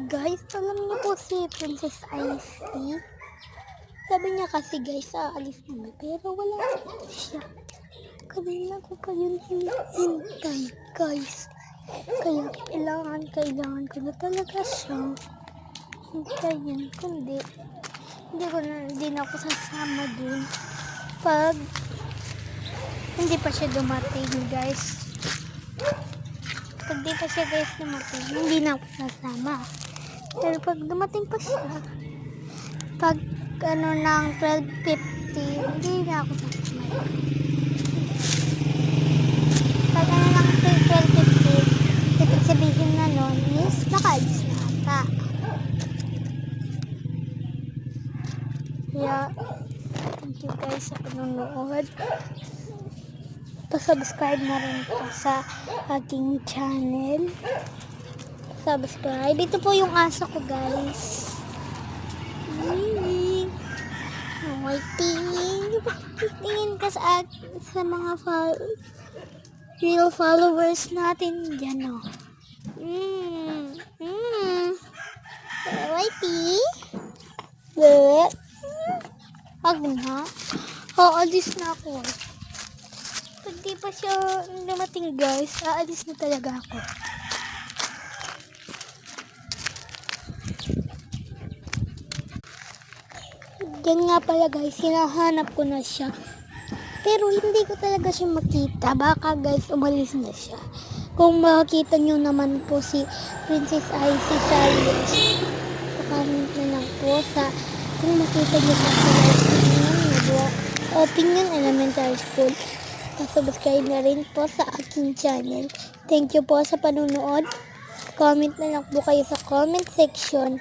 Guys, alam niyo po si Princess Icy? Sabi niya kasi guys, aalis kami. Pero wala po siya. Kanina ko pa yun hinihintay guys. Kaya kailangan ko na talaga siya hintayin. Kundi, hindi na ako sasama dun. Pag hindi pa siya dumating guys. Pag di pa siya guys dumating, hindi na ako sasama. Pero pag dumating pa siya, pag ng 12:50, hindi na ako sasama. Pag ng 12:50, ibig sabihin na nun is nakaalis na ata. Kaya, thank you guys sa panonood. Pa-subscribe na rin po sa aking channel. Subscribe. Ito po yung aso ko guys. May tingin ka sa mga real followers natin dyan o. Whitey. Wag na. Aalis na ako. Pag di pa siya dumating guys, aalis na talaga ako. Yan nga pala guys, hinahanap ko na siya. Pero hindi ko talaga siya makita. Baka guys, umalis na siya. Kung makikita nyo naman po si Princess Icy Chalmers, comment na lang po sa kung makita nyo po sa Opinion Elementary School. Subscribe na rin po sa aking channel. Thank you po sa panunood. Comment na lang po kayo sa comment section